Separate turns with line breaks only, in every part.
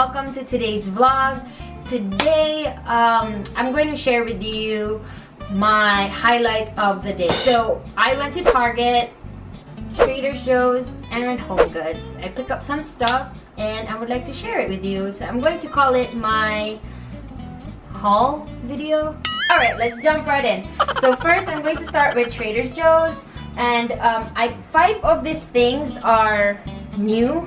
welcome to today's vlog. Today I'm going to share with you my highlight of the day. So I went to Target, Trader Joe's, and Home Goods. I picked up some stuff and I would like to share it with you. So I'm going to call it my haul video. Alright, let's jump right in. So first I'm going to start with Trader Joe's, and 5 of these things are new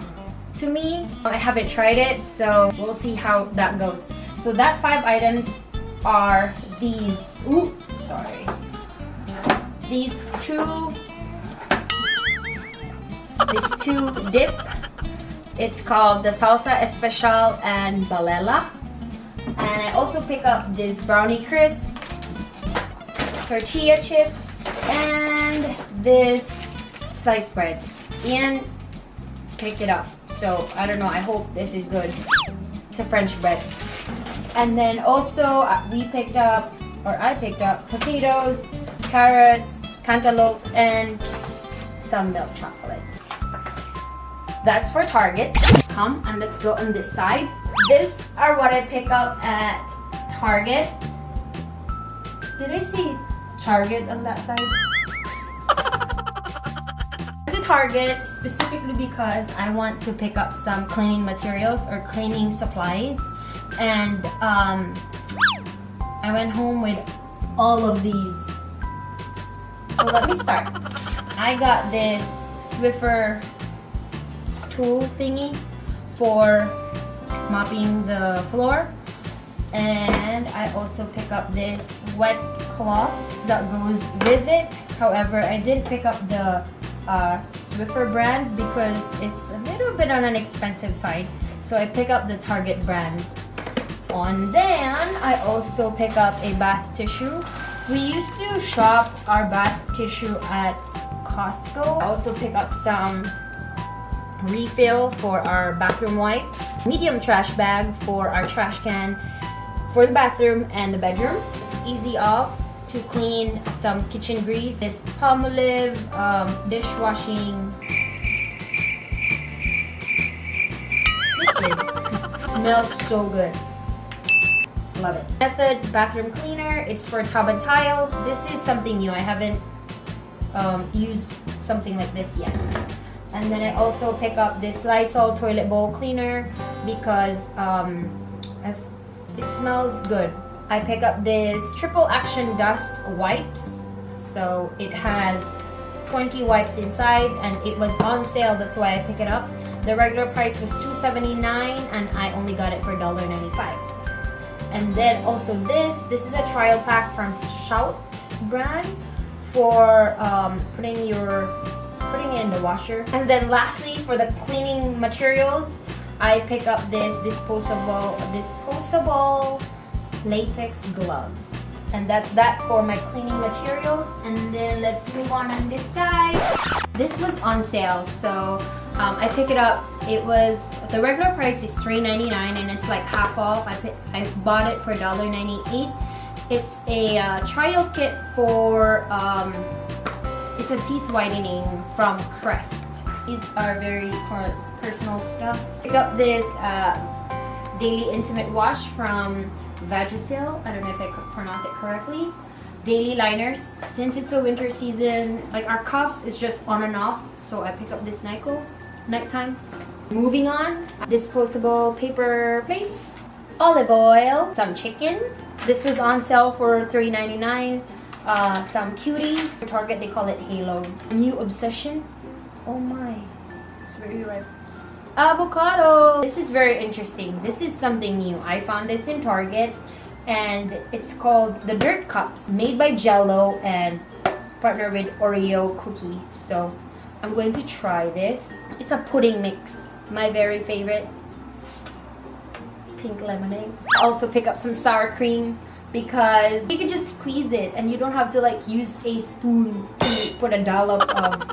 to me. I haven't tried it, so we'll see how that goes. So that 5 items are these. Ooh, sorry. These two dip. It's called the Salsa Especial and Balela. And I also pick up this brownie crisp, tortilla chips, and this sliced bread. Ian picked it up, so I don't know, I hope this is good. It's a French bread. And then also I picked up potatoes, carrots, cantaloupe, and some milk chocolate. That's for Target. Come and let's go on this side. These are what I pick up at Target. Did I see Target on that side? To Target specifically because I want to pick up some cleaning materials or cleaning supplies, and I went home with all of these. So let me start. I got this Swiffer tool thingy for mopping the floor, and I also pick up this wet cloths that goes with it. However, I didn't pick up the Swiffer brand because it's a little bit on an expensive side, so I pick up the Target brand. And then I also pick up a bath tissue. We used to shop our bath tissue at Costco. I also pick up some refill for our bathroom wipes, medium trash bag for our trash can for the bathroom and the bedroom. It's easy off to clean some kitchen grease. This Palmolive dishwashing liquid. Smells so good. Love it. Method bathroom cleaner. It's for tub and tile. This is something new. I haven't used something like this yet. And then I also pick up this Lysol toilet bowl cleaner because it smells good. I pick up this triple action dust wipes. So it has 20 wipes inside and it was on sale, that's why I pick it up. The regular price was $2.79 and I only got it for $1.95. And then also this is a trial pack from Shout brand for putting it in the washer. And then lastly, for the cleaning materials, I pick up this disposable latex gloves. And that's that for my cleaning materials. And then let's move on this side. This was on sale, so I pick it up. It was, the regular price is $3.99 and it's like half off. I bought it for $1.98. It's a trial kit for it's a teeth whitening from Crest. These are very personal stuff. Pick up this Daily Intimate Wash from Vagisil. I don't know if I could pronounce it correctly. Daily liners. Since it's a winter season, like our cuffs is just on and off, so I pick up this nighttime. Moving on, disposable paper plates, olive oil, some chicken. This was on sale for $3.99. Some cuties. For Target, they call it halos. New obsession. Oh my, it's very ripe. Avocado. This is very interesting. This is something new. I found this in Target and it's called the Dirt Cups, made by Jello and partnered with Oreo cookie. So I'm going to try this. It's a pudding mix. My very favorite. Pink lemonade. I also pick up some sour cream because you can just squeeze it and you don't have to like use a spoon to put a dollop of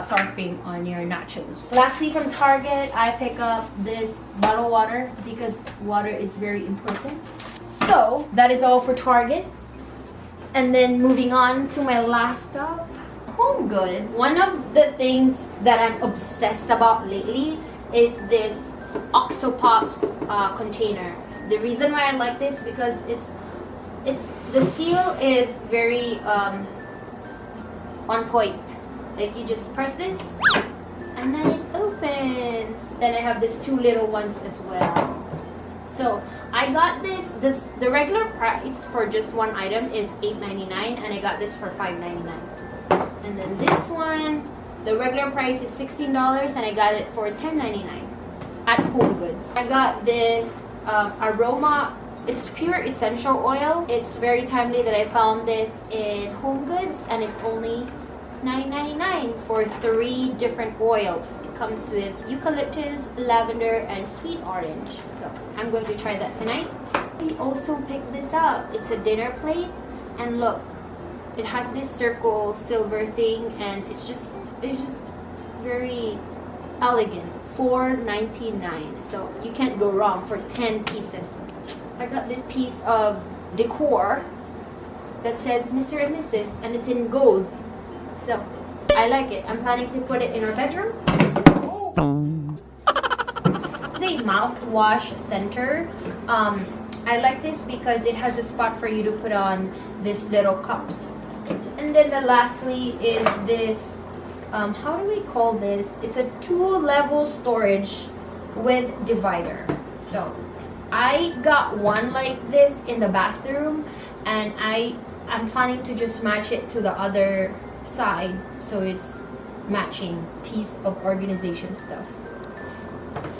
sour cream on your nachos. Lastly, from Target, I pick up this bottled water because water is very important. So that is all for Target. And then moving on to my last stop, Home Goods. One of the things that I'm obsessed about lately is this Oxopops container. The reason why I like this because the seal is very on point. Like you just press this and then it opens. Then I have these two little ones as well. So I got this the regular price for just one item is $8.99 and I got this for $5.99. And then this one, the regular price is $16 and I got it for $10.99 at Home Goods. I got this aroma, it's pure essential oil. It's very timely that I found this in Home Goods and it's only $9.99 for 3 different oils. It comes with eucalyptus, lavender, and sweet orange. So I'm going to try that tonight. I also picked this up. It's a dinner plate and look, it has this circle silver thing and it's just very elegant. $4.99, so you can't go wrong for 10 pieces. I got this piece of decor that says Mr. and Mrs. and it's in gold. So I like it. I'm planning to put it in our bedroom. It's a mouthwash center. I like this because it has a spot for you to put on these little cups. And then the lastly is this, how do we call this? It's a 2-level storage with divider. So I got one like this in the bathroom and I'm planning to just match it to the other side so it's matching piece of organization stuff.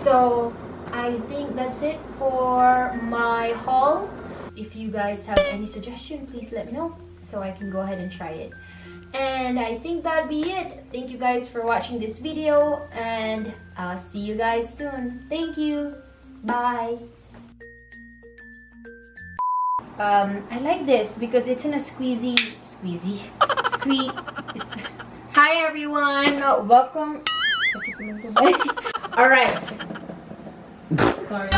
So I think that's it for my haul. If you guys have any suggestion, please let me know so I can go ahead and try it. And I think that'd be it. Thank you guys for watching this video and I'll see you guys soon. Thank you. Bye. I like this because it's in a squeeze. Hi everyone, welcome. All right. Sorry.